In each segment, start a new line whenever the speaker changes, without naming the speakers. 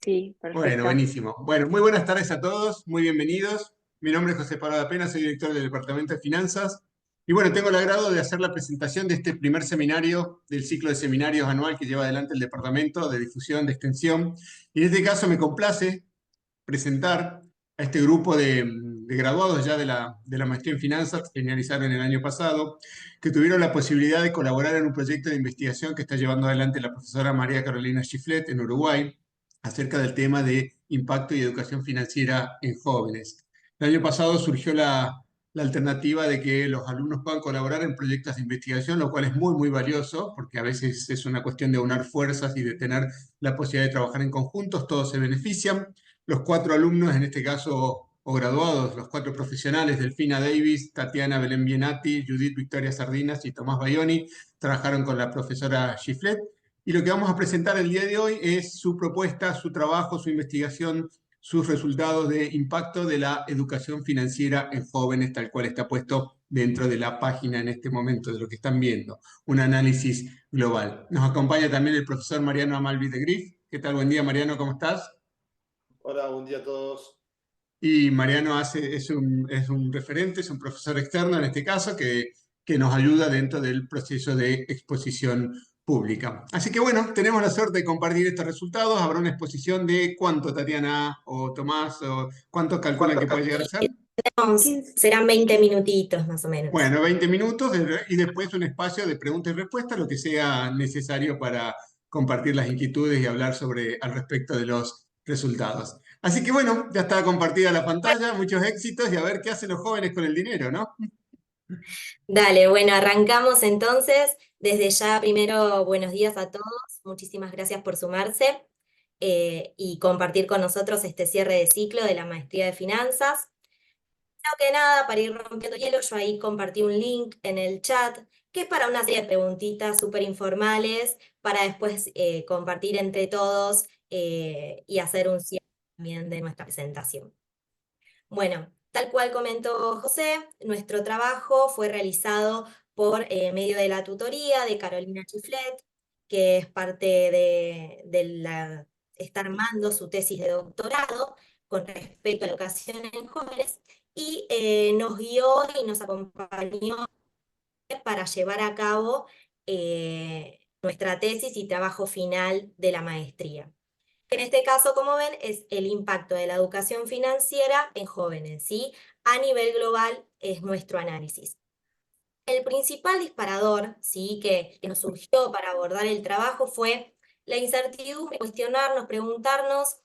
Sí,
Bueno,
perfecto.
buenísimo. Bueno, muy buenas tardes a todos, muy bienvenidos. Mi nombre es José Pablo da Pena, soy director del Departamento de Finanzas. Y bueno, tengo el agrado de hacer la presentación de este primer seminario del ciclo de seminarios anual que lleva adelante el Departamento de Difusión, de Extensión. Y en este caso me complace presentar a este grupo de graduados ya de la maestría en finanzas que finalizaron el año pasado, que tuvieron la posibilidad de colaborar en un proyecto de investigación que está llevando adelante la profesora María Carolina Schiflet en Uruguay acerca del tema de impacto y educación financiera en jóvenes. El año pasado surgió la alternativa de que los alumnos puedan colaborar en proyectos de investigación, lo cual es muy, muy valioso, porque a veces es una cuestión de unar fuerzas y de tener la posibilidad de trabajar en conjuntos, todos se benefician. Los cuatro alumnos, en este caso, o graduados, los cuatro profesionales, Delfina Davis, Tatiana Belén Bienati, Judith Victoria Sardinas y Tomás Bayoni, trabajaron con la profesora Giflet. Y lo que vamos a presentar el día de hoy es su propuesta, su trabajo, su investigación, sus resultados de impacto de la educación financiera en jóvenes, tal cual está puesto dentro de la página en este momento de lo que están viendo, un análisis global. Nos acompaña también el profesor Mariano Amalvi de Griff. ¿Qué tal? Buen día, Mariano, ¿cómo estás?
Hola, buen día a todos.
Y Mariano es un referente, es un profesor externo en este caso, que nos ayuda dentro del proceso de exposición pública. Así que bueno, tenemos la suerte de compartir estos resultados. Habrá una exposición de cuánto, Tatiana o Tomás, o cuánto calculan
¿Cuántos
que puede llegar a ser.
Serán 20 minutitos más o menos.
Bueno, 20 minutos y después un espacio de preguntas y respuestas, lo que sea necesario para compartir las inquietudes y hablar al respecto de los resultados. Así que bueno, ya está compartida la pantalla, muchos éxitos y a ver qué hacen los jóvenes con el dinero, ¿no?
Dale, bueno, arrancamos entonces. Desde ya, primero, buenos días a todos. Muchísimas gracias por sumarse y compartir con nosotros este cierre de ciclo de la Maestría de Finanzas. Primero que nada, para ir rompiendo hielo, yo ahí compartí un link en el chat, que es para una serie de preguntitas súper informales, para después compartir entre todos y hacer un cierre también de nuestra presentación. Bueno, tal cual comentó José, nuestro trabajo fue realizado por medio de la tutoría de Carolina Chiflet, que es parte está armando su tesis de doctorado con respecto a la educación en jóvenes, y nos guió y nos acompañó para llevar a cabo nuestra tesis y trabajo final de la maestría. En este caso, como ven, es el impacto de la educación financiera en jóvenes, ¿sí? A nivel global es nuestro análisis. El principal disparador, ¿sí? que nos surgió para abordar el trabajo fue la incertidumbre, cuestionarnos, preguntarnos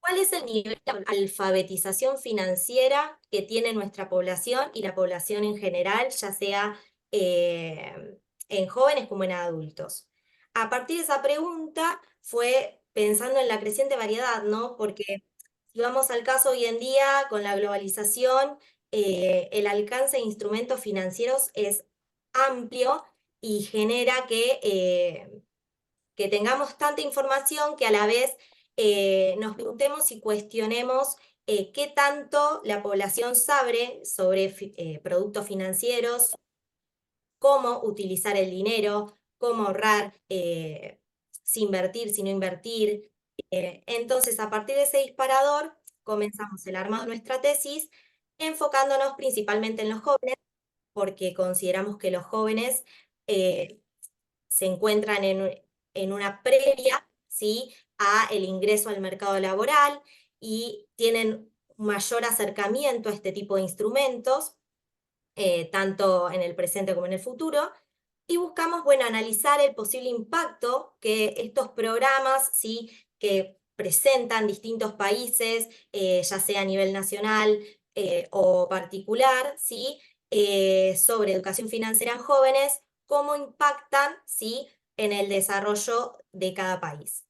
cuál es el nivel de alfabetización financiera que tiene nuestra población y la población en general, ya sea en jóvenes como en adultos. A partir de esa pregunta fue pensando en la creciente variedad, ¿no? Porque si vamos al caso hoy en día, con la globalización, el alcance de instrumentos financieros es amplio y genera que tengamos tanta información que a la vez nos preguntemos y cuestionemos qué tanto la población sabe sobre productos financieros, cómo utilizar el dinero, cómo ahorrar, si invertir, si no invertir. Entonces, a partir de ese disparador, comenzamos el armado de nuestra tesis, enfocándonos principalmente en los jóvenes, porque consideramos que los jóvenes se encuentran en una previa, ¿sí? A el ingreso al mercado laboral y tienen mayor acercamiento a este tipo de instrumentos, tanto en el presente como en el futuro, y buscamos, bueno, analizar el posible impacto que estos programas, ¿sí? Que presentan distintos países, ya sea a nivel nacional o particular, ¿sí? Sobre educación financiera en jóvenes, cómo impactan, ¿sí? En el desarrollo de cada país.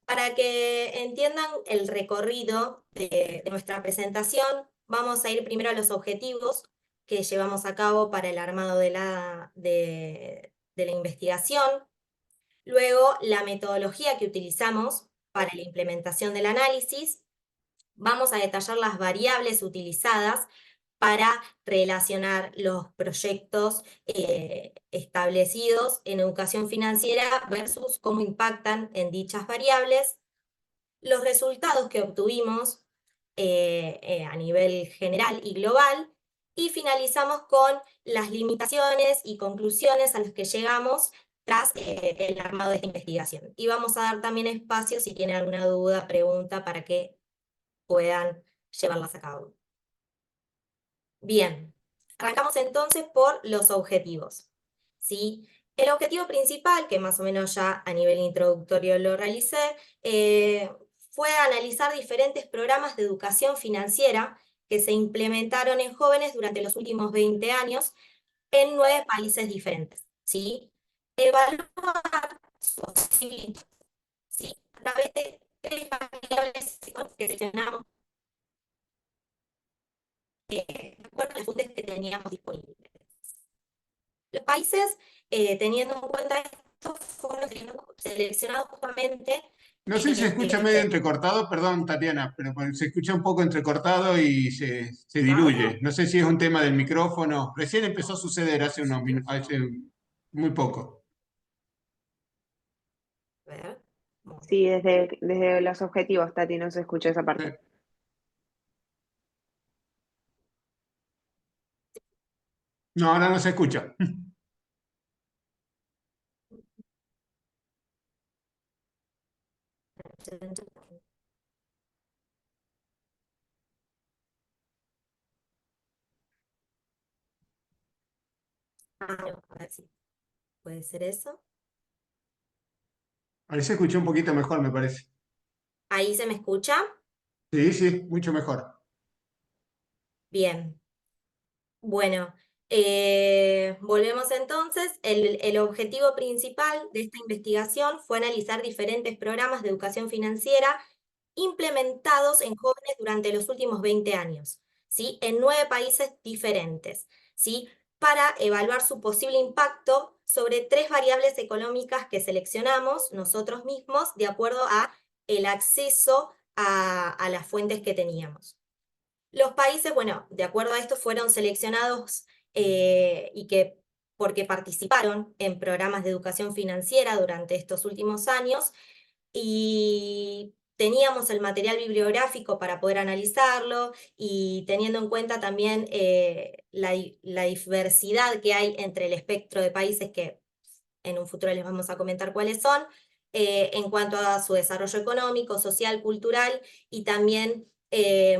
Para que entiendan el recorrido de nuestra presentación, vamos a ir primero a los objetivos que llevamos a cabo para el armado de la investigación, luego la metodología que utilizamos para la implementación del análisis, vamos a detallar las variables utilizadas para relacionar los proyectos establecidos en educación financiera versus cómo impactan en dichas variables. los resultados que obtuvimos a nivel general y global, y finalizamos con las limitaciones y conclusiones a las que llegamos tras el armado de esta investigación. Y vamos a dar también espacio si tienen alguna duda, pregunta, para que puedan llevarlas a cabo. Bien, arrancamos entonces por los objetivos, ¿sí? El objetivo principal, que más o menos ya a nivel introductorio lo realicé, fue analizar diferentes programas de educación financiera que se implementaron en jóvenes durante los últimos 20 años en 9 países diferentes, ¿sí? Evaluar su posibilidad, ¿sí? A través de 3 variables que seleccionamos de acuerdo a las fuentes que teníamos disponibles. Los países, teniendo en cuenta esto, fueron seleccionados justamente.
No sé si se escucha medio entrecortado, perdón, Tatiana, pero se escucha un poco entrecortado y se diluye.
¿Ahora?
No sé si es un tema del micrófono. Recién empezó a suceder hace unos minutos, hace muy poco.
A ver.
Sí, desde los objetivos, Tati, no se escucha esa parte.
No, ahora no se escucha.
No, a ver si puede ser eso.
Ahí se escuchó un poquito mejor, me parece.
¿Ahí se me escucha?
Sí, sí, mucho mejor.
Bien. Bueno, volvemos entonces. El objetivo principal de esta investigación fue analizar diferentes programas de educación financiera implementados en jóvenes durante los últimos 20 años, ¿sí? En 9 países diferentes, ¿sí? Para evaluar su posible impacto sobre 3 variables económicas que seleccionamos nosotros mismos de acuerdo a el acceso a las fuentes que teníamos. Los países, bueno, de acuerdo a esto fueron seleccionados porque participaron en programas de educación financiera durante estos últimos años y teníamos el material bibliográfico para poder analizarlo y teniendo en cuenta también la diversidad que hay entre el espectro de países que en un futuro les vamos a comentar cuáles son, en cuanto a su desarrollo económico, social, cultural y también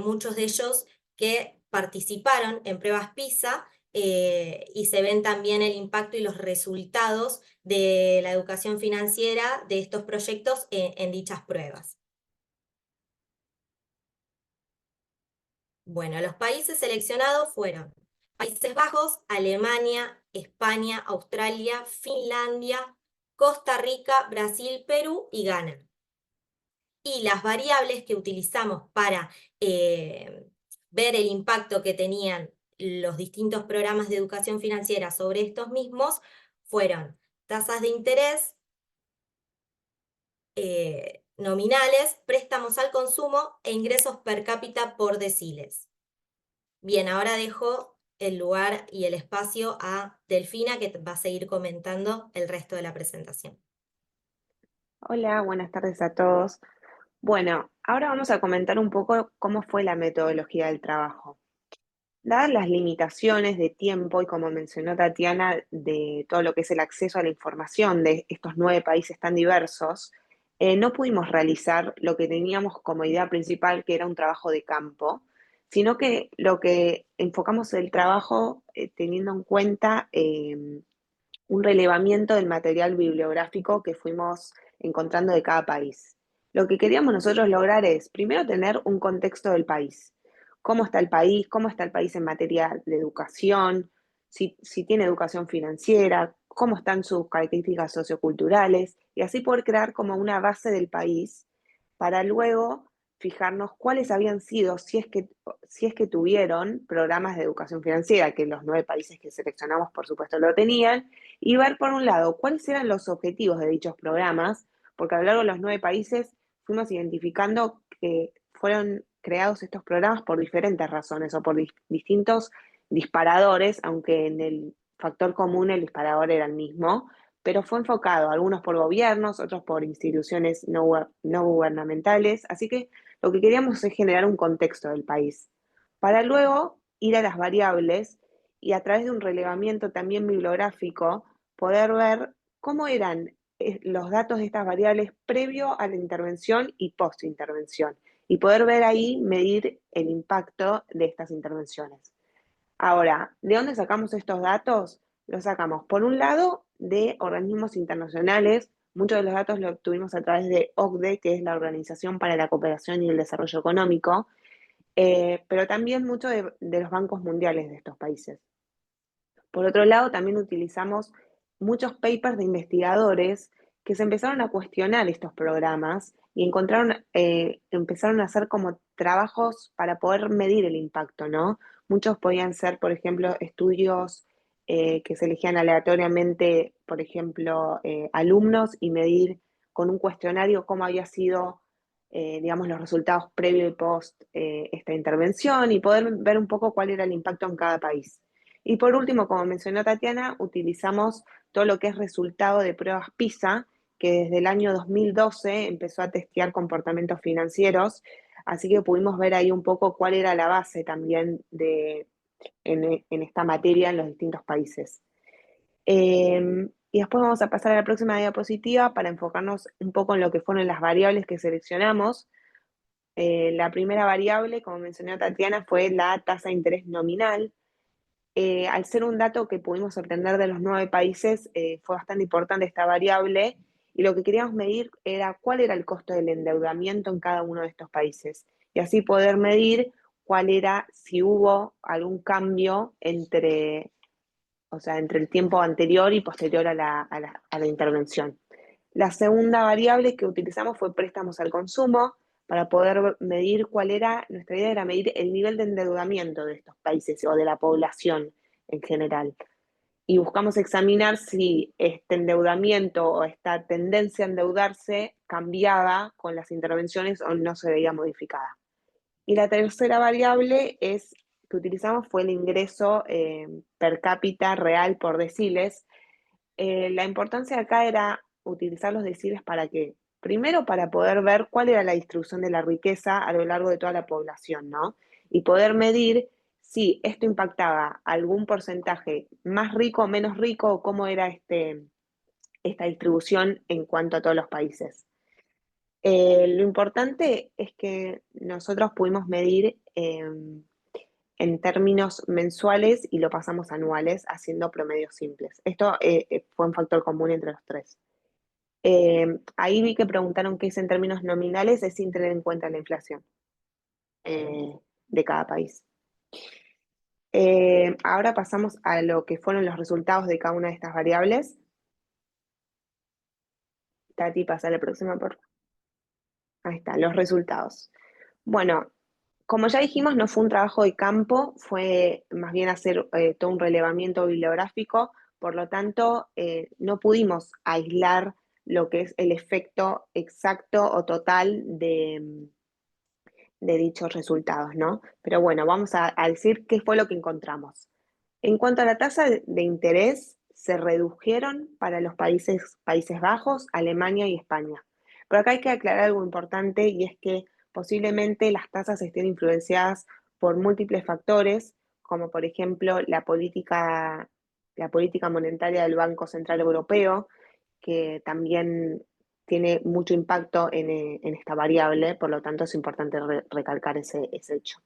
muchos de ellos que participaron en pruebas PISA y se ven también el impacto y los resultados de la educación financiera de estos proyectos en dichas pruebas. Bueno, los países seleccionados fueron Países Bajos, Alemania, España, Australia, Finlandia, Costa Rica, Brasil, Perú y Ghana. Y las variables que utilizamos para ver el impacto que tenían los distintos programas de educación financiera sobre estos mismos fueron tasas de interés nominales, préstamos al consumo e ingresos per cápita por deciles. Bien, ahora dejo el lugar y el espacio a Delfina, que va a seguir comentando el resto de la presentación.
Hola, buenas tardes a todos. Bueno, ahora vamos a comentar un poco cómo fue la metodología del trabajo. Dadas las limitaciones de tiempo y como mencionó Tatiana, de todo lo que es el acceso a la información de estos 9 países tan diversos, no pudimos realizar lo que teníamos como idea principal, que era un trabajo de campo, sino que lo que enfocamos el trabajo teniendo en cuenta un relevamiento del material bibliográfico que fuimos encontrando de cada país. Lo que queríamos nosotros lograr es, primero, tener un contexto del país. Cómo está el país en materia de educación, si tiene educación financiera, cómo están sus características socioculturales, y así poder crear como una base del país para luego fijarnos cuáles habían sido, si es que tuvieron programas de educación financiera, que los 9 países que seleccionamos por supuesto lo tenían, y ver por un lado cuáles eran los objetivos de dichos programas, porque a lo largo de los 9 países fuimos identificando que fueron creados estos programas por diferentes razones o por distintos disparadores, aunque en el factor común el disparador era el mismo, pero fue enfocado, algunos por gobiernos, otros por instituciones no gubernamentales, así que lo que queríamos es generar un contexto del país, para luego ir a las variables y a través de un relevamiento también bibliográfico poder ver cómo eran los datos de estas variables previo a la intervención y post-intervención, y poder ver ahí, medir el impacto de estas intervenciones. Ahora, ¿de dónde sacamos estos datos? Los sacamos, por un lado, de organismos internacionales. Muchos de los datos los obtuvimos a través de OCDE, que es la Organización para la Cooperación y el Desarrollo Económico, pero también muchos de los bancos mundiales de estos países. Por otro lado, también utilizamos muchos papers de investigadores que se empezaron a cuestionar estos programas y empezaron a hacer como trabajos para poder medir el impacto, ¿no? Muchos podían ser, por ejemplo, estudios que se elegían aleatoriamente, por ejemplo, alumnos y medir con un cuestionario cómo había sido, digamos, los resultados previo y post esta intervención y poder ver un poco cuál era el impacto en cada país. Y por último, como mencionó Tatiana, utilizamos todo lo que es resultado de pruebas PISA, que desde el año 2012 empezó a testear comportamientos financieros, así que pudimos ver ahí un poco cuál era la base también en esta materia en los distintos países. Y después vamos a pasar a la próxima diapositiva para enfocarnos un poco en lo que fueron las variables que seleccionamos. La primera variable, como mencionó Tatiana, fue la tasa de interés nominal. Al ser un dato que pudimos obtener de los 9 países, fue bastante importante esta variable y lo que queríamos medir era cuál era el costo del endeudamiento en cada uno de estos países y así poder medir cuál era, si hubo algún cambio entre el tiempo anterior y posterior a la intervención. La segunda variable que utilizamos fue préstamos al consumo para poder medir nuestra idea era medir el nivel de endeudamiento de estos países o de la población en general. Y buscamos examinar si este endeudamiento o esta tendencia a endeudarse cambiaba con las intervenciones o no se veía modificada. Y la tercera variable que utilizamos fue el ingreso per cápita real por deciles. La importancia acá era utilizar los deciles para qué. Primero, para poder ver cuál era la distribución de la riqueza a lo largo de toda la población, ¿no? Y poder medir si esto impactaba algún porcentaje más rico o menos rico, o cómo era esta distribución en cuanto a todos los países. Lo importante es que nosotros pudimos medir en términos mensuales y lo pasamos a anuales haciendo promedios simples. Esto fue un factor común entre los tres. Ahí vi que preguntaron qué es en términos nominales, es sin tener en cuenta la inflación de cada país. Ahora pasamos a lo que fueron los resultados de cada una de estas variables. Tati, pasa a la próxima, por favor. Ahí está, los resultados. Bueno, como ya dijimos, no fue un trabajo de campo, fue más bien hacer todo un relevamiento bibliográfico, por lo tanto, no pudimos aislar lo que es el efecto exacto o total de dichos resultados, ¿no? Pero bueno, vamos a decir qué fue lo que encontramos. En cuanto a la tasa de interés, se redujeron para los Países Bajos, Alemania y España. Pero acá hay que aclarar algo importante y es que posiblemente las tasas estén influenciadas por múltiples factores, como por ejemplo la política monetaria del Banco Central Europeo, que también tiene mucho impacto en esta variable, por lo tanto es importante recalcar ese hecho.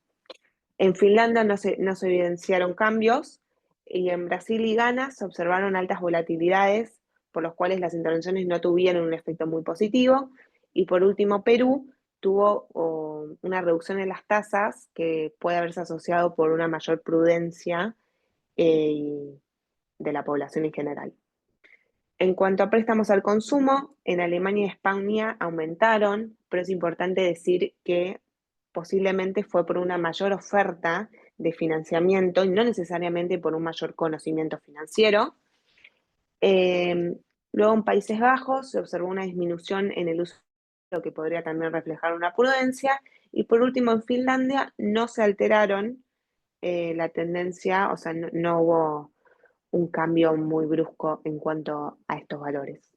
En Finlandia no se evidenciaron cambios y en Brasil y Ghana se observaron altas volatilidades, por los cuales las intervenciones no tuvieron un efecto muy positivo. Y por último, Perú tuvo una reducción en las tasas que puede haberse asociado por una mayor prudencia de la población en general. En cuanto a préstamos al consumo, en Alemania y España aumentaron, pero es importante decir que posiblemente fue por una mayor oferta de financiamiento y no necesariamente por un mayor conocimiento financiero. Luego en Países Bajos se observó una disminución en el uso, lo que podría también reflejar una prudencia. Y por último, en Finlandia no se alteraron la tendencia, o sea, no hubo un cambio muy brusco en cuanto a estos valores.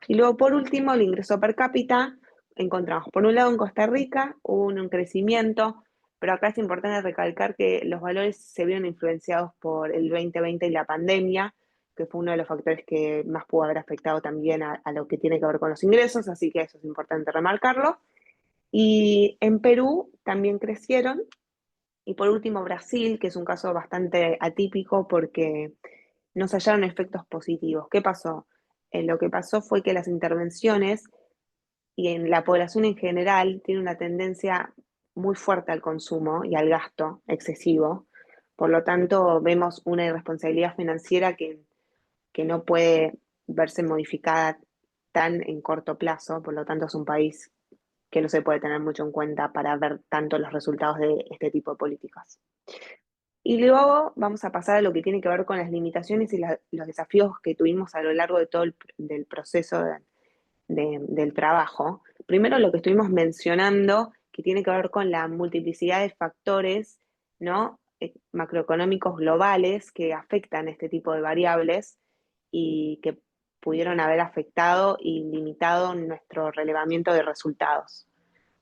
Y luego, por último, el ingreso per cápita, encontramos, por un lado, en Costa Rica hubo un crecimiento, pero acá es importante recalcar que los valores se vieron influenciados por el 2020 y la pandemia, que fue uno de los factores que más pudo haber afectado también a lo que tiene que ver con los ingresos, así que eso es importante remarcarlo. Y en Perú también crecieron. Y por último, Brasil, que es un caso bastante atípico porque no se hallaron efectos positivos. ¿Qué pasó? Lo que pasó fue que las intervenciones y en la población en general tiene una tendencia muy fuerte al consumo y al gasto excesivo. Por lo tanto, vemos una irresponsabilidad financiera que no puede verse modificada tan en corto plazo. Por lo tanto, es un país que no se puede tener mucho en cuenta para ver tanto los resultados de este tipo de políticas. Y luego vamos a pasar a lo que tiene que ver con las limitaciones y los desafíos que tuvimos a lo largo de todo del proceso del trabajo. Primero lo que estuvimos mencionando, que tiene que ver con la multiplicidad de factores, ¿no? Macroeconómicos globales que afectan este tipo de variables y que pudieron haber afectado y limitado nuestro relevamiento de resultados.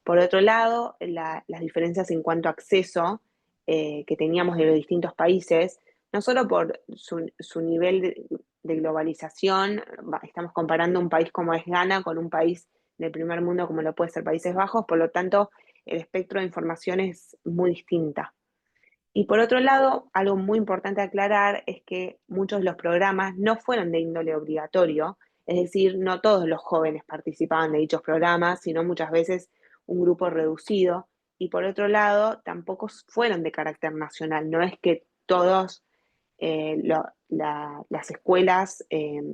Por otro lado, las diferencias en cuanto a acceso que teníamos de los distintos países, no solo por su nivel de globalización, estamos comparando un país como es Ghana con un país del primer mundo como lo puede ser Países Bajos, por lo tanto, el espectro de información es muy distinta. Y por otro lado, algo muy importante aclarar es que muchos de los programas no fueron de índole obligatorio, es decir, no todos los jóvenes participaban de dichos programas, sino muchas veces un grupo reducido. Y por otro lado, tampoco fueron de carácter nacional, no es que todos las escuelas,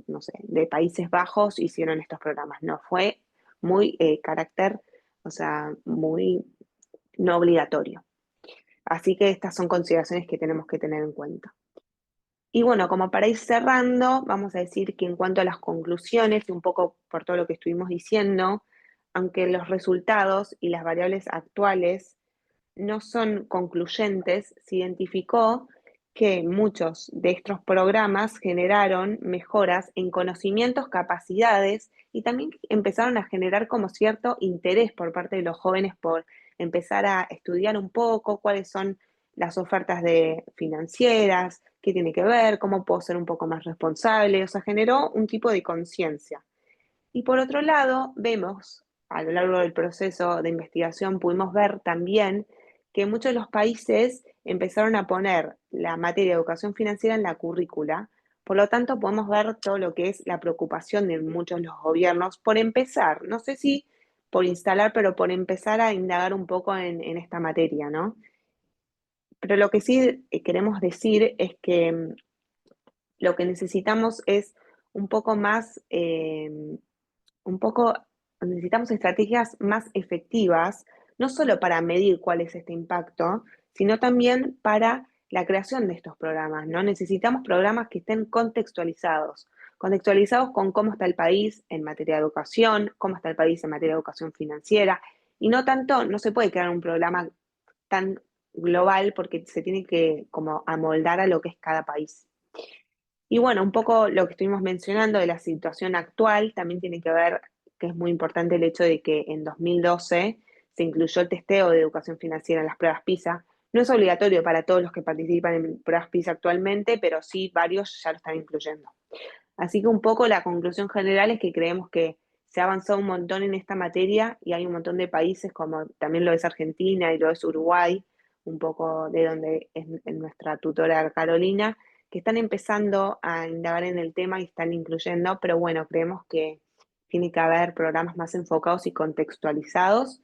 no sé, de Países Bajos hicieron estos programas, no, fue muy carácter, o sea, muy no obligatorio. Así que estas son consideraciones que tenemos que tener en cuenta. Y bueno, como para ir cerrando, vamos a decir que en cuanto a las conclusiones, y un poco por todo lo que estuvimos diciendo, aunque los resultados y las variables actuales no son concluyentes, se identificó que muchos de estos programas generaron mejoras en conocimientos, capacidades y también empezaron a generar como cierto interés por parte de los jóvenes por empezar a estudiar un poco cuáles son las ofertas financieras, qué tiene que ver, cómo puedo ser un poco más responsable, o sea, generó un tipo de conciencia. Y por otro lado, vemos, a lo largo del proceso de investigación, pudimos ver también que muchos de los países empezaron a poner la materia de educación financiera en la currícula. Por lo tanto, podemos ver todo lo que es la preocupación de muchos de los gobiernos por empezar, no sé si por instalar, pero por empezar a indagar un poco en esta materia, ¿no? Pero lo que sí queremos decir es que lo que necesitamos es un poco más un poco necesitamos estrategias más efectivas, no solo para medir cuál es este impacto, sino también para la creación de estos programas, ¿no? Necesitamos programas que estén contextualizados, contextualizados con cómo está el país en materia de educación, cómo está el país en materia de educación financiera, y no tanto, no se puede crear un programa tan global porque se tiene que como amoldar a lo que es cada país. Y bueno, un poco lo que estuvimos mencionando de la situación actual también tiene que ver, que es muy importante el hecho de que en 2012 se incluyó el testeo de educación financiera en las pruebas PISA. No es obligatorio para todos los que participan en pruebas PISA actualmente, pero sí varios ya lo están incluyendo. Así que un poco la conclusión general es que creemos que se ha avanzado un montón en esta materia y hay un montón de países como también lo es Argentina y lo es Uruguay, un poco de donde es nuestra tutora Carolina, que están empezando a indagar en el tema y están incluyendo, pero bueno, creemos que tiene que haber programas más enfocados y contextualizados.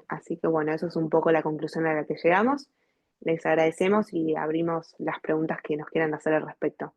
Así que bueno, eso es un poco la conclusión a la que llegamos. Les agradecemos y abrimos las preguntas que nos quieran hacer al respecto.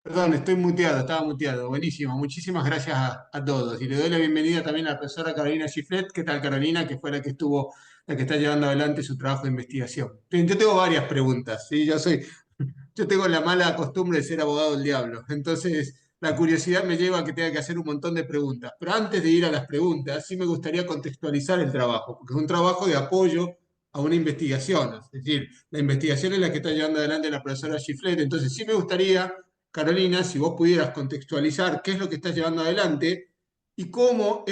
Perdón, estoy muteado, estaba muteado. Buenísimo, muchísimas gracias a todos. Y le doy la bienvenida también a la profesora Carolina Giflet. ¿Qué tal, Carolina? Que fue la que estuvo, la que está llevando adelante su trabajo de investigación. Bien, yo tengo varias preguntas, ¿sí? Yo tengo la mala costumbre de ser abogado del diablo. Entonces, la curiosidad me lleva a que tenga que hacer un montón de preguntas. Pero antes de ir a las preguntas, sí me gustaría contextualizar el trabajo, porque es un trabajo de apoyo a una investigación. Es decir, la investigación es la que está llevando adelante la profesora Giflet. Entonces, sí me gustaría, Carolina, si vos pudieras contextualizar qué es lo que estás llevando adelante y cómo,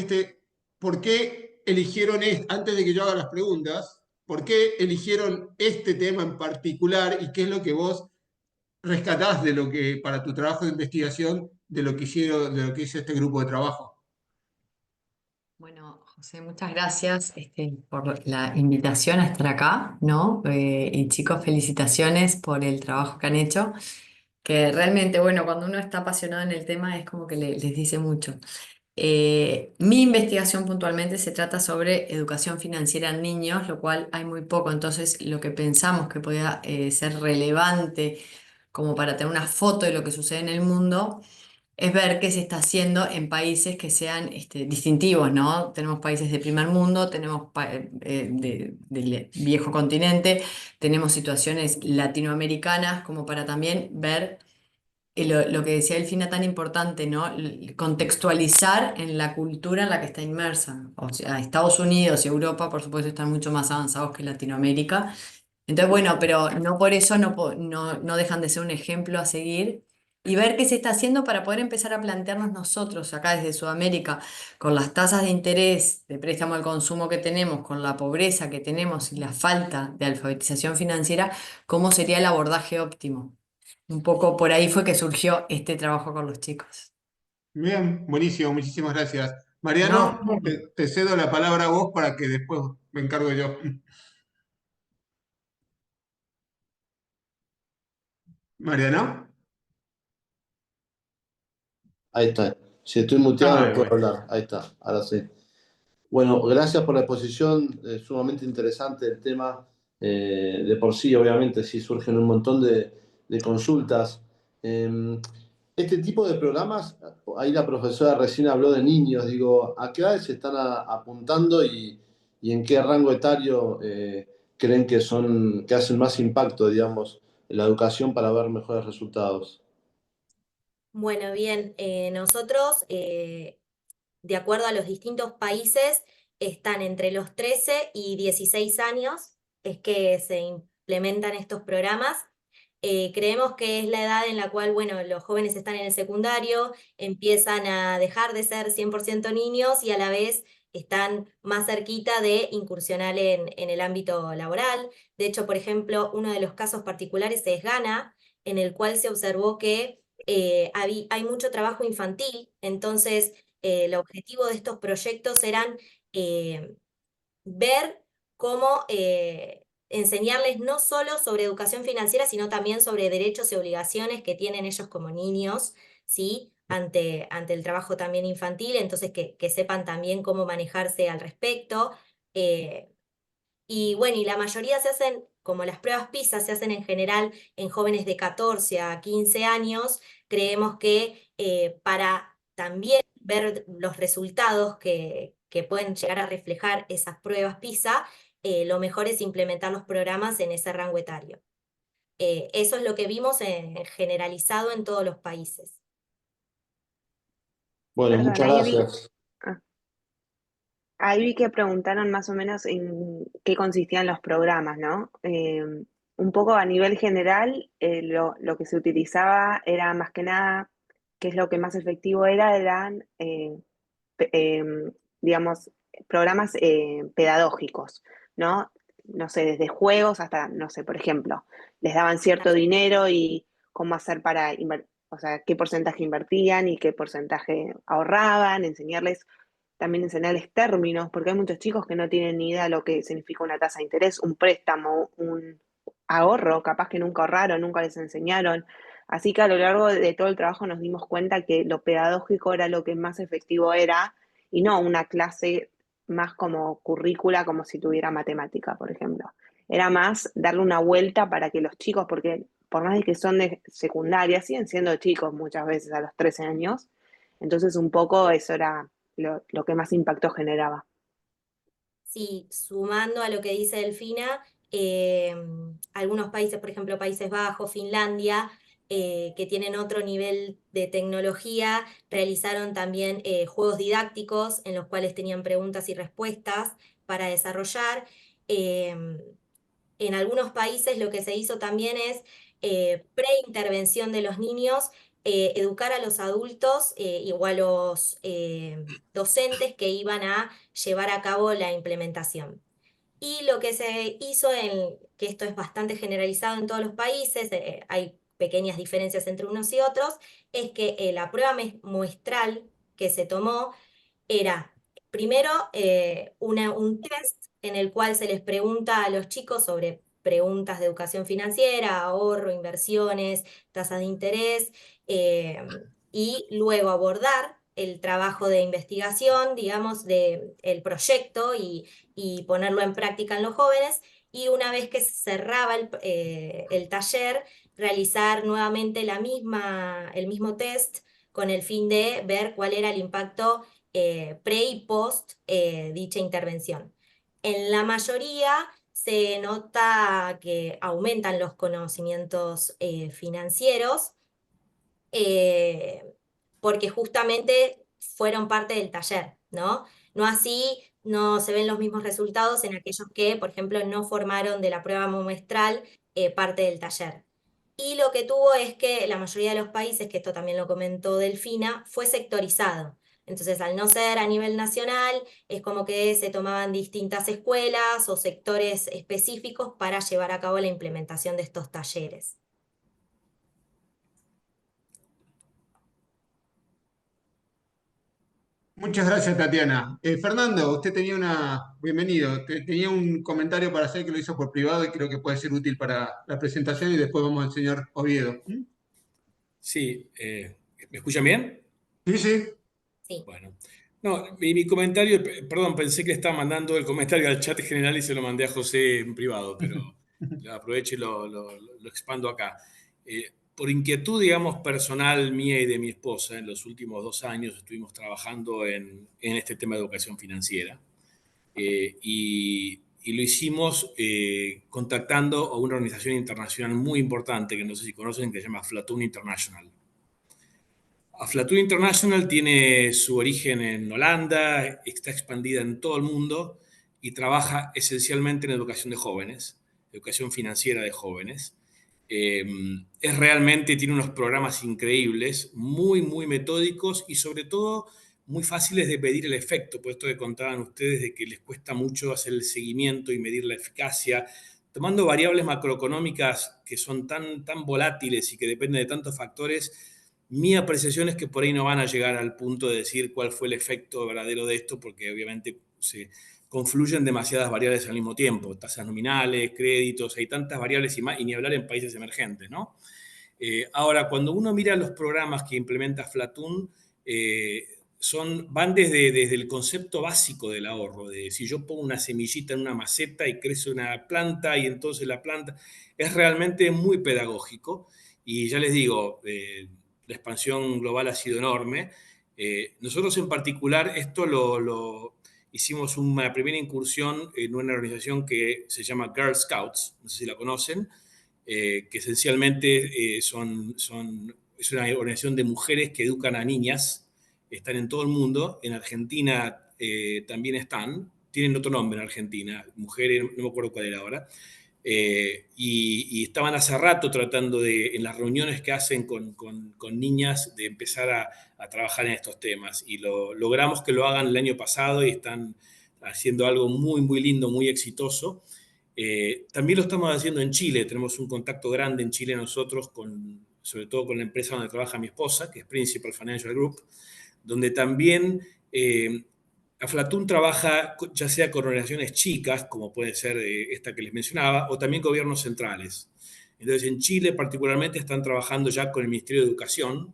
por qué eligieron, antes de que yo haga las preguntas, por qué eligieron este tema en particular y qué es lo que vos rescatás de lo que, para tu trabajo de investigación, de lo que hicieron, de lo que hizo este grupo de trabajo.
Bueno, José, muchas gracias por la invitación a estar acá, ¿no? Y chicos, felicitaciones por el trabajo que han hecho, que realmente, bueno, cuando uno está apasionado en el tema es como que les dice mucho. Mi investigación puntualmente se trata sobre educación financiera en niños, lo cual hay muy poco, entonces lo que pensamos que podía ser relevante como para tener una foto de lo que sucede en el mundo es ver qué se está haciendo en países que sean distintivos, ¿no? Tenemos países de primer mundo, tenemos del viejo continente, tenemos situaciones latinoamericanas, como para también ver lo que decía Delfina tan importante, ¿no? Contextualizar en la cultura en la que está inmersa. O sea, Estados Unidos y Europa, por supuesto, están mucho más avanzados que Latinoamérica. Entonces, bueno, pero no por eso no dejan de ser un ejemplo a seguir y ver qué se está haciendo para poder empezar a plantearnos nosotros acá desde Sudamérica, con las tasas de interés de préstamo al consumo que tenemos, con la pobreza que tenemos y la falta de alfabetización financiera, cómo sería el abordaje óptimo. Un poco por ahí fue que surgió este trabajo con los chicos.
Bien, buenísimo, muchísimas gracias.
No,
Mariano, te cedo la palabra a vos para que después me encargo yo. Mariano.
Ahí está. Si estoy muteado
Ah,
no puedo
bueno.
hablar. Ahí está, ahora sí. Bueno, gracias por la exposición, sumamente interesante el tema. De por sí, obviamente, sí surgen un montón de consultas. Eh, este tipo de programas, ahí la profesora recién habló de niños, digo, ¿a qué edades se están apuntando y en qué rango etario creen que hacen más impacto, digamos, en la educación para ver mejores resultados?
Bueno, bien, nosotros, de acuerdo a los distintos países, están entre los 13 y 16 años, es que se implementan estos programas. Creemos que es la edad en la cual, bueno, los jóvenes están en el secundario, empiezan a dejar de ser 100% niños y a la vez están más cerquita de incursionar en el ámbito laboral. De hecho, por ejemplo, uno de los casos particulares es Ghana, en el cual se observó que hay mucho trabajo infantil, entonces el objetivo de estos proyectos eran eh, ver cómo enseñarles no solo sobre educación financiera, sino también sobre derechos y obligaciones que tienen ellos como niños, ¿sí? Ante el trabajo también infantil, entonces que sepan también cómo manejarse al respecto. eh, y bueno, y la mayoría se hacen, como las pruebas PISA se hacen en general en jóvenes de 14 a 15 años, creemos que para también ver los resultados que pueden llegar a reflejar esas pruebas PISA, lo mejor es implementar los programas en ese rango etario. Eso es lo que vimos generalizado en todos los países.
Bueno,
Perdón,
muchas gracias.
ah, ahí vi que preguntaron más o menos en qué consistían los programas, ¿no? Un poco a nivel general, lo que se utilizaba era más que nada, que es lo que más efectivo era, eran, pe- em, digamos, programas pedagógicos, ¿no? No sé, desde juegos hasta, no sé, por ejemplo, les daban cierto dinero y cómo hacer para invertir, o sea, qué porcentaje invertían y qué porcentaje ahorraban, también enseñarles términos, porque hay muchos chicos que no tienen ni idea de lo que significa una tasa de interés, un préstamo, un ahorro, capaz que nunca ahorraron, nunca les enseñaron. Así que a lo largo de todo el trabajo nos dimos cuenta que lo pedagógico era lo que más efectivo era y no una clase más como currícula, como si tuviera matemática, por ejemplo. Era más darle una vuelta para que los chicos, porque por más de que son de secundaria, siguen siendo chicos muchas veces a los 13 años. Entonces un poco eso era lo que más impacto generaba.
Sí, sumando a lo que dice Delfina, algunos países, por ejemplo, Países Bajos, Finlandia, que tienen otro nivel de tecnología, realizaron también juegos didácticos en los cuales tenían preguntas y respuestas para desarrollar. En algunos países lo que se hizo también es preintervención de los niños, educar a los adultos o a los docentes que iban a llevar a cabo la implementación. Y lo que se hizo, que esto es bastante generalizado en todos los países, hay pequeñas diferencias entre unos y otros, es que la prueba muestral que se tomó era primero un test en el cual se les pregunta a los chicos sobre preguntas de educación financiera, ahorro, inversiones, tasas de interés, y luego abordar el trabajo de investigación, digamos, el proyecto y ponerlo en práctica en los jóvenes. Y una vez que se cerraba el taller, realizar nuevamente el mismo test con el fin de ver cuál era el impacto pre y post dicha intervención. En la mayoría se nota que aumentan los conocimientos financieros, eh, porque justamente fueron parte del taller, ¿no? No así, no se ven los mismos resultados en aquellos que, por ejemplo, no formaron de la prueba muestral parte del taller. Y lo que tuvo es que la mayoría de los países, que esto también lo comentó Delfina, fue sectorizado. Entonces, al no ser a nivel nacional, es como que se tomaban distintas escuelas o sectores específicos para llevar a cabo la implementación de estos talleres.
Muchas gracias, Tatiana. Fernando, usted bienvenido, tenía un comentario para hacer que lo hizo por privado y creo que puede ser útil para la presentación y después vamos al señor Oviedo.
Sí, ¿me escuchan bien?
Sí, sí.
Sí.
Bueno, no, mi comentario, perdón, pensé que estaba mandando el comentario al chat general y se lo mandé a José en privado, pero lo aprovecho y lo expando acá. Por inquietud, digamos, personal mía y de mi esposa, en los últimos 2 años estuvimos trabajando en este tema de educación financiera. Y lo hicimos contactando a una organización internacional muy importante que no sé si conocen, que se llama Flatoon International. Flatoon International tiene su origen en Holanda, está expandida en todo el mundo y trabaja esencialmente en educación de jóvenes, educación financiera de jóvenes. Es realmente, tiene unos programas increíbles, muy, muy metódicos y sobre todo muy fáciles de medir el efecto, por esto que contaban ustedes de que les cuesta mucho hacer el seguimiento y medir la eficacia, tomando variables macroeconómicas que son tan volátiles y que dependen de tantos factores. Mi apreciación es que por ahí no van a llegar al punto de decir cuál fue el efecto verdadero de esto, porque obviamente se confluyen demasiadas variables al mismo tiempo, tasas nominales, créditos, hay tantas variables y ni hablar en países emergentes, ¿no? Ahora, cuando uno mira los programas que implementa Flatoon, van desde el concepto básico del ahorro, de si yo pongo una semillita en una maceta y crece una planta y entonces la planta es realmente muy pedagógico. Y ya les digo, la expansión global ha sido enorme. Nosotros en particular esto hicimos una primera incursión en una organización que se llama Girl Scouts, no sé si la conocen, que esencialmente es una organización de mujeres que educan a niñas, están en todo el mundo, en Argentina también están, tienen otro nombre en Argentina, mujeres, no me acuerdo cuál era ahora, y estaban hace rato tratando en las reuniones que hacen con niñas, de empezar a trabajar en estos temas. Y logramos que lo hagan el año pasado y están haciendo algo muy, muy lindo, muy exitoso. También lo estamos haciendo en Chile. Tenemos un contacto grande en Chile nosotros, sobre todo con la empresa donde trabaja mi esposa, que es Principal Financial Group, donde también Aflatun trabaja ya sea con organizaciones chicas, como puede ser esta que les mencionaba, o también gobiernos centrales. Entonces, en Chile particularmente están trabajando ya con el Ministerio de Educación,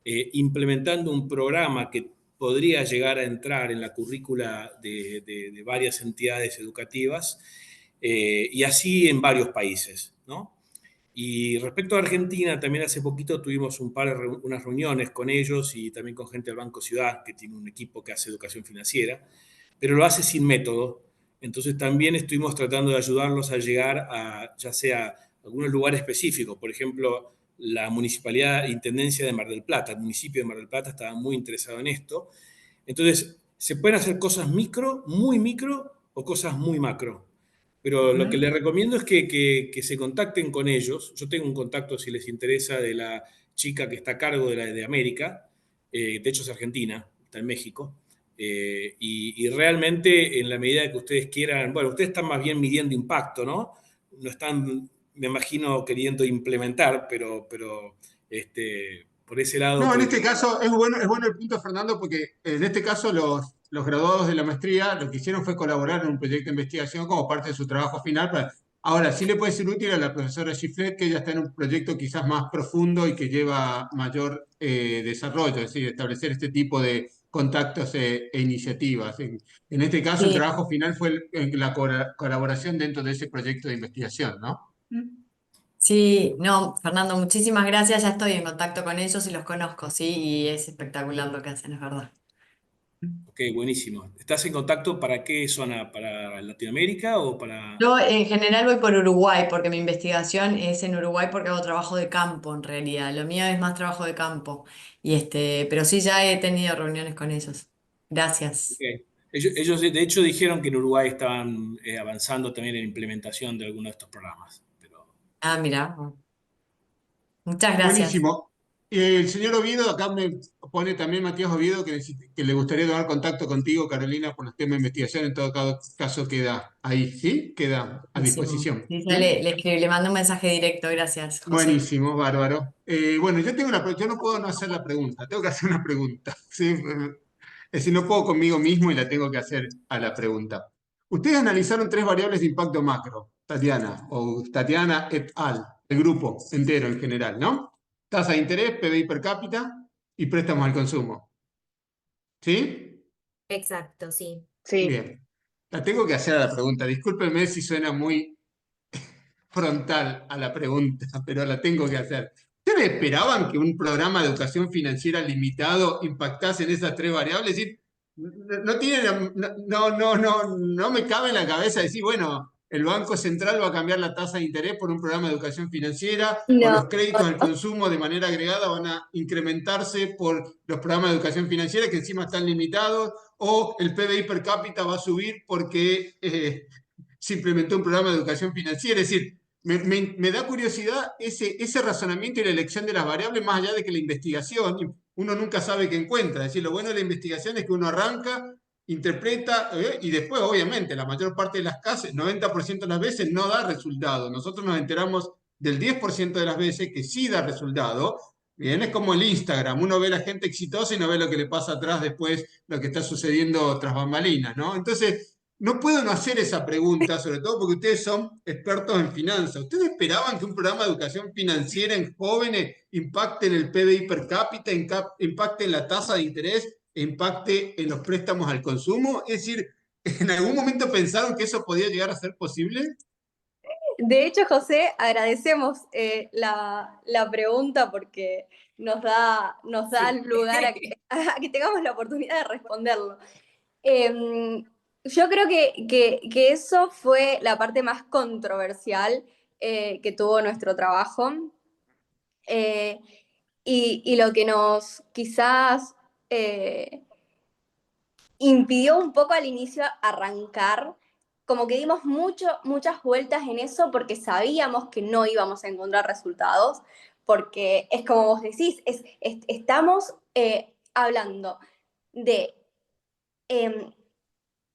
implementando un programa que podría llegar a entrar en la currícula de varias entidades educativas, y así en varios países, ¿no? Y respecto a Argentina, también hace poquito tuvimos unas reuniones con ellos y también con gente del Banco Ciudad, que tiene un equipo que hace educación financiera, pero lo hace sin método. Entonces también estuvimos tratando de ayudarlos a llegar a ya sea algunos lugares específicos. Por ejemplo, la Municipalidad Intendencia de Mar del Plata, el municipio de Mar del Plata estaba muy interesado en esto. Entonces, se pueden hacer cosas muy micro, o cosas muy macro. Pero lo que les recomiendo es que se contacten con ellos. Yo tengo un contacto, si les interesa, de la chica que está a cargo de América. De hecho es argentina, está en México. Y realmente, en la medida que ustedes quieran, bueno, ustedes están más bien midiendo impacto, ¿no? No están, me imagino, queriendo implementar, pero por ese lado
No, en
puede
este
que...
caso es bueno el punto, Fernando, porque en este caso los graduados de la maestría lo que hicieron fue colaborar en un proyecto de investigación como parte de su trabajo final. Ahora, sí le puede ser útil a la profesora Giflet, que ella está en un proyecto quizás más profundo y que lleva mayor desarrollo, es decir, establecer este tipo de contactos e iniciativas. En este caso, el
Sí.
trabajo final fue la colaboración dentro de ese proyecto de investigación, ¿no?
Sí, no, Fernando, muchísimas gracias. Ya estoy en contacto con ellos y los conozco, sí, y es espectacular lo que hacen, es verdad.
Ok, buenísimo. ¿Estás en contacto para qué zona? ¿Para Latinoamérica o para...?
Yo en general voy por Uruguay porque mi investigación es en Uruguay porque hago trabajo de campo en realidad. Lo mío es más trabajo de campo. Pero sí ya he tenido reuniones con ellos.
Ok.
Gracias.
Ellos, de hecho, dijeron que en Uruguay estaban avanzando también en implementación de algunos de estos programas. Pero,
Ah, mira. Muchas gracias.
Buenísimo. El señor Oviedo, acá me pone también Matías Oviedo que le gustaría tomar contacto contigo, Carolina, por los temas de investigación. En todo caso, queda ahí, ¿sí? Queda a
Buenísimo.
disposición.
Sí, ya
¿Sí?
le mando un mensaje directo. Gracias, José.
Buenísimo, bárbaro. Bueno, yo no puedo no hacer la pregunta, tengo que hacer una pregunta. ¿Sí? Es decir, no puedo conmigo mismo y la tengo que hacer a la pregunta. Ustedes analizaron tres variables de impacto macro, Tatiana et al, el grupo entero en general, ¿no? Tasa de interés, PBI per cápita y préstamos al consumo. ¿Sí?
Exacto, sí.
Sí.
Bien. La tengo que hacer a la pregunta. Discúlpenme si suena muy frontal a la pregunta, pero la tengo que hacer. ¿Ustedes esperaban que un programa de educación financiera limitado impactase en esas tres variables? Es decir, no, tiene, no me cabe en la cabeza decir, bueno, el Banco Central va a cambiar la tasa de interés por un programa de educación financiera, o
No,
los créditos al consumo de manera agregada van a incrementarse por los programas de educación financiera que encima están limitados, o el PBI per cápita va a subir porque se implementó un programa de educación financiera. Es decir, me da curiosidad ese razonamiento y la elección de las variables, más allá de que la investigación, uno nunca sabe qué encuentra. Es decir, lo bueno de la investigación es que uno arranca, interpreta, y después, obviamente, la mayor parte de las casos, 90% de las veces, no da resultado. Nosotros nos enteramos del 10% de las veces que sí da resultado. Bien, es como el Instagram, uno ve a la gente exitosa y no ve lo que le pasa atrás después, lo que está sucediendo tras bambalinas, ¿no? Entonces, no puedo no hacer esa pregunta, sobre todo porque ustedes son expertos en finanzas. ¿Ustedes esperaban que un programa de educación financiera en jóvenes impacte en el PBI per cápita, impacte en la tasa de interés, impacte en los préstamos al consumo? Es decir, ¿en algún momento pensaron que eso podía llegar a ser posible?
De hecho, José, agradecemos la pregunta porque nos da
sí.
lugar a que tengamos la oportunidad de responderlo. Yo creo que eso fue la parte más controversial que tuvo nuestro trabajo. Eh, y lo que nos quizás impidió un poco al inicio arrancar, como que dimos muchas vueltas en eso porque sabíamos que no íbamos a encontrar resultados, porque es como vos decís, estamos hablando de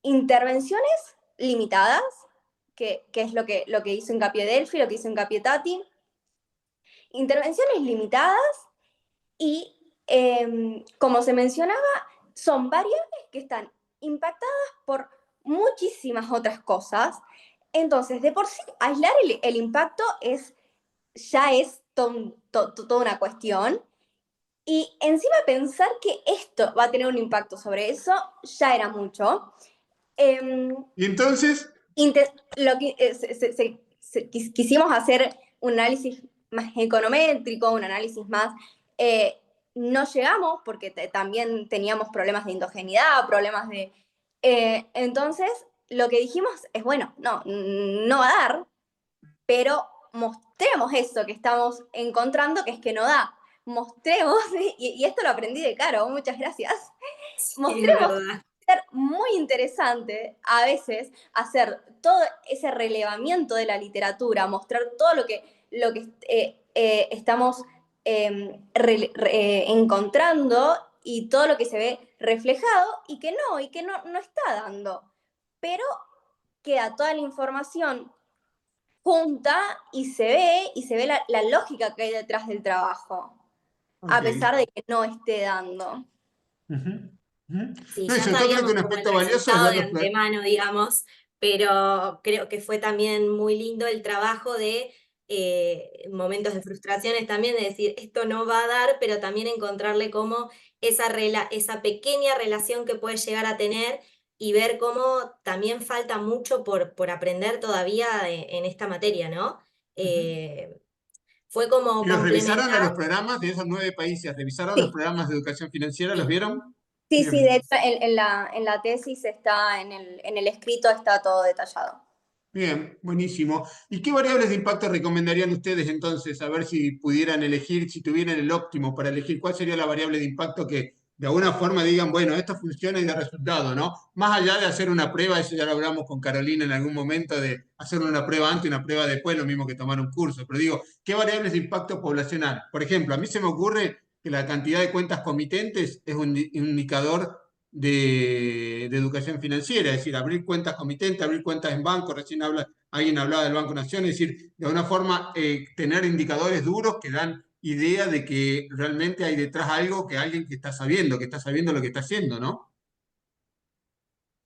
intervenciones limitadas, que es lo que hizo hincapié Delphi, lo que hizo hincapié Tati, intervenciones limitadas y, como se mencionaba, son variables que están impactadas por muchísimas otras cosas. Entonces, de por sí, aislar el impacto ya es toda una cuestión. Y encima pensar que esto va a tener un impacto sobre eso ya era mucho.
Y entonces,
Quisimos hacer un análisis más econométrico, un análisis más... no llegamos porque también teníamos problemas de endogeneidad, problemas de... entonces, lo que dijimos es, bueno, no va a dar, pero mostremos eso que estamos encontrando, que es que no da. Mostremos, y esto lo aprendí de Caro, muchas gracias.
Sí, es
Mostremos
verdad.
ser muy interesante a veces hacer todo ese relevamiento de la literatura, mostrar todo lo que estamos encontrando y todo lo que se ve reflejado y que no está dando. Pero queda toda la información junta y se ve la lógica que hay detrás del trabajo, a
Ok.
pesar de que no esté dando.
Ujú, ujú.
Sí,
No, y
ya
sobre todo creo que
sabíamos
un
como el
aspecto valioso es
resultado
ver
de
los programas.
antemano, digamos, pero creo que fue también muy lindo el trabajo de momentos de frustraciones también, de decir, esto no va a dar, pero también encontrarle como esa pequeña relación que puede llegar a tener y ver cómo también falta mucho por aprender todavía en esta materia, ¿no? Eh, Fue como
¿Y los revisaron a
complementar.
los programas de esos 9 países? ¿Revisaron los
Sí,
programas de educación financiera? ¿Los
Sí.
vieron?
sí,
Bien.
de hecho en la tesis está, en el escrito está todo detallado.
Bien, buenísimo. ¿Y qué variables de impacto recomendarían ustedes entonces? A ver si pudieran elegir, si tuvieran el óptimo para elegir, ¿cuál sería la variable de impacto que de alguna forma digan, bueno, esto funciona y da resultado, ¿no? Más allá de hacer una prueba, eso ya lo hablamos con Carolina en algún momento, de hacer una prueba antes y una prueba después, lo mismo que tomar un curso. Pero digo, ¿qué variables de impacto poblacional? Por ejemplo, a mí se me ocurre que la cantidad de cuentas comitentes es un indicador de educación financiera, es decir, abrir cuentas comitentes, abrir cuentas en banco, alguien hablaba del Banco Nación, es decir, de alguna forma tener indicadores duros que dan idea de que realmente hay detrás algo, que alguien que está sabiendo lo que está haciendo, ¿no?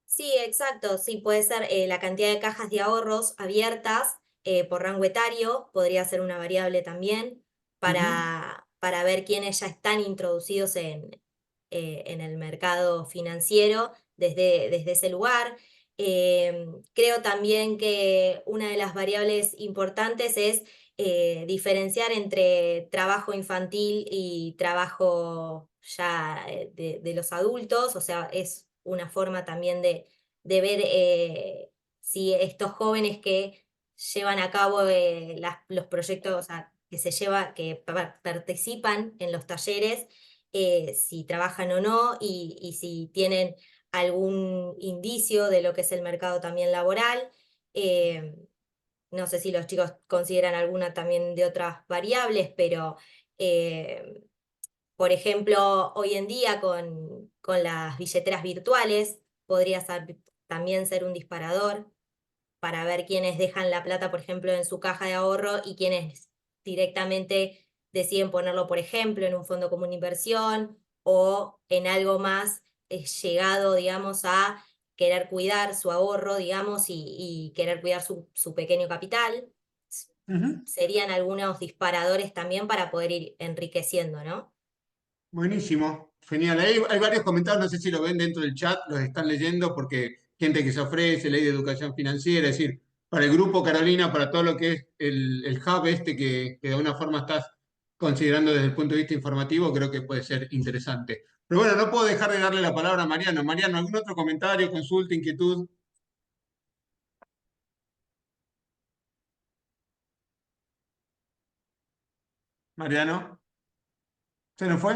Sí, exacto. Sí, puede ser la cantidad de cajas de ahorros abiertas por rango etario, podría ser una variable también
Ujú,
para ver quiénes ya están introducidos en el mercado financiero desde ese lugar. Creo también que una de las variables importantes es diferenciar entre trabajo infantil y trabajo ya de los adultos, o sea, es una forma también de ver si estos jóvenes que llevan a cabo los proyectos, o sea, que participan en los talleres, si trabajan o no y si tienen algún indicio de lo que es el mercado también laboral. Eh, no sé si los chicos consideran alguna también de otras variables, pero eh, por ejemplo, hoy en día con las billeteras virtuales también ser un disparador para ver quiénes dejan la plata, por ejemplo, en su caja de ahorro y quiénes directamente deciden ponerlo, por ejemplo, en un fondo común de inversión o en algo más llegado, digamos, a querer cuidar su ahorro, digamos, y querer cuidar su pequeño capital.
ujú.
Serían algunos disparadores también para poder ir enriqueciendo, ¿no?
Buenísimo, genial. Hay varios comentarios, no sé si lo ven dentro del chat, los están leyendo porque gente que se ofrece, ley de educación financiera, es decir, para el grupo Carolina, para todo lo que es el hub este que de alguna forma estás considerando desde el punto de vista informativo, creo que puede ser interesante. Pero bueno, no puedo dejar de darle la palabra a Mariano. Mariano, ¿algún otro comentario, consulta, inquietud? Mariano, ¿se nos fue?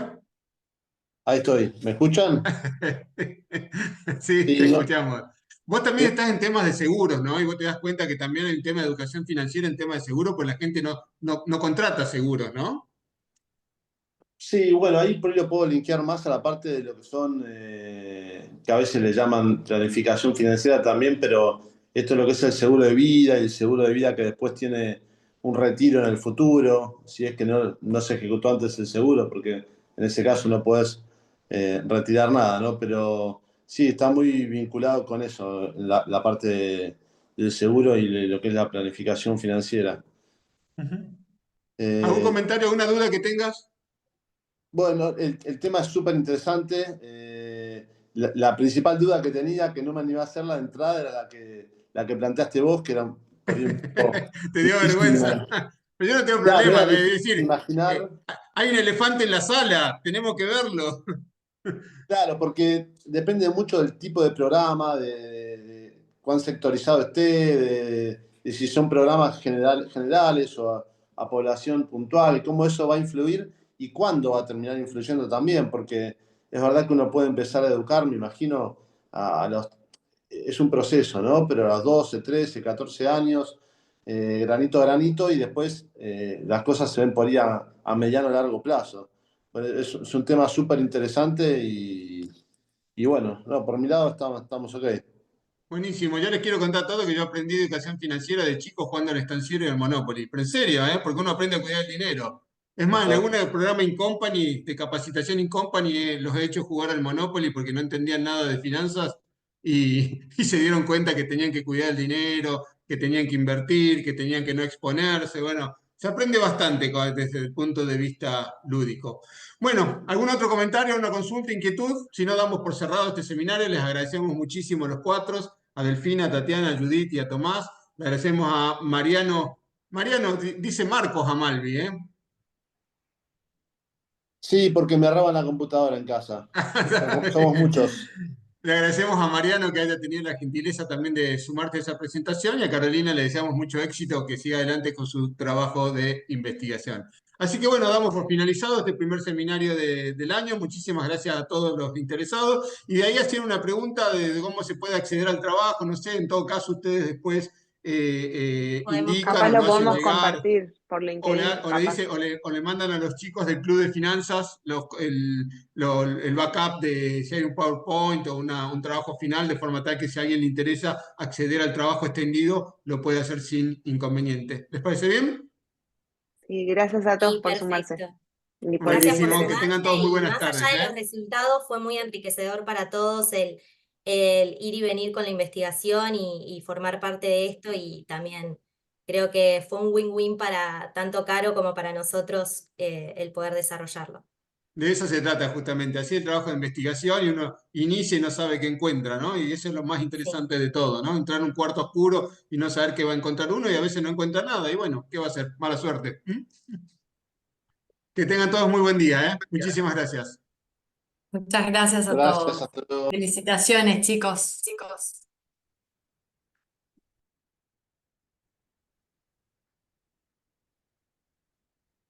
Ahí estoy. ¿Me escuchan?
Sí, te
Sí, no,
escuchamos. Vos también estás en temas de seguros, ¿no? Y vos te das cuenta que también en tema de educación financiera, en tema de seguros, pues la gente no contrata seguros, ¿no?
sí, bueno, ahí por ahí lo puedo linkear más a la parte de lo que son, que a veces le llaman planificación financiera también, pero esto es lo que es el seguro de vida y el seguro de vida que después tiene un retiro en el futuro, si es que no se ejecutó antes el seguro, porque en ese caso no puedes retirar nada, ¿no? Pero sí, está muy vinculado con eso, la parte del seguro y de lo que es la planificación financiera.
Ujú. ¿Algún
Eh,
comentario, alguna duda que tengas?
Bueno, el tema es súper interesante. La principal duda que tenía, que no me animaba a hacer la de entrada, era la que planteaste vos, que era por ahí un poco
Te dio
difícil.
vergüenza. Pero yo no tengo
Claro,
problema
era
de
difícil
decir,
imaginar.
eh, hay un elefante en la sala, tenemos que verlo.
Claro, porque depende mucho del tipo de programa, de cuán sectorizado esté, de si son programas generales o a población puntual, cómo eso va a influir y cuándo va a terminar influyendo también, porque es verdad que uno puede empezar a educar, me imagino, es un proceso, ¿no? Pero a los 12, 13, 14 años, granito a granito, y después las cosas se ven por ahí a mediano o largo plazo. Es un tema súper interesante y bueno, no, por mi lado estamos ok.
Buenísimo, yo les quiero contar todo que yo aprendí educación financiera de chico jugando al estanciero y al Monopoly, pero en serio, ¿eh? Porque uno aprende a cuidar el dinero. Es más, en
Ajá.
algún programa Incompany, de capacitación Incompany, los he hecho jugar al Monopoly porque no entendían nada de finanzas y se dieron cuenta que tenían que cuidar el dinero, que tenían que invertir, que tenían que no exponerse. Bueno, se aprende bastante desde el punto de vista lúdico. Bueno, ¿algún otro comentario, una consulta, inquietud? Si no, damos por cerrado este seminario. Les agradecemos muchísimo a los cuatro, a Delfina, a Tatiana, a Judith y a Tomás. Le agradecemos a Mariano. Mariano, dice Marcos Amalvi, ¿eh?
Sí, porque me roban la computadora en casa. Somos muchos.
Le agradecemos a Mariano que haya tenido la gentileza también de sumarte a esa presentación y a Carolina le deseamos mucho éxito, que siga adelante con su trabajo de investigación. Así que bueno, damos por finalizado este primer seminario del año. Muchísimas gracias a todos los interesados. Y de ahí hacían una pregunta de cómo se puede acceder al trabajo. No sé, en todo caso ustedes después
Podemos
indican
Capaz
o
lo
lo hacen
podemos
llegar.
compartir por
O le,
LinkedIn,
o le
capaz.
dice, o le mandan a los chicos del club de finanzas el backup de si hay un PowerPoint o un trabajo final, de forma tal que si a alguien le interesa acceder al trabajo extendido, lo puede hacer sin inconveniente. ¿Les parece bien?
Y gracias a todos
Sí,
por sumarse
perfecto.
y por el
Gracias por
Buenísimo, que
interés.
tengan
sumarse
todos muy
y
buenas
más allá
tardes,
de
¿eh?
los resultados, fue muy enriquecedor para todos el ir y venir con la investigación y formar parte de esto y también creo que fue un win-win para tanto Caro como para nosotros el poder desarrollarlo.
De eso se trata justamente, así el trabajo de investigación y uno inicia y no sabe qué encuentra, ¿no? Y eso es lo más
Sí.
interesante de todo, ¿no? Entrar en un cuarto oscuro y no saber qué va a encontrar uno y a veces no encuentra nada y bueno, ¿qué va a hacer? Mala suerte. Que tengan todos muy buen día, ¿eh? Muchísimas gracias.
Muchas gracias a
Gracias
todos.
a todos.
Felicitaciones, chicos.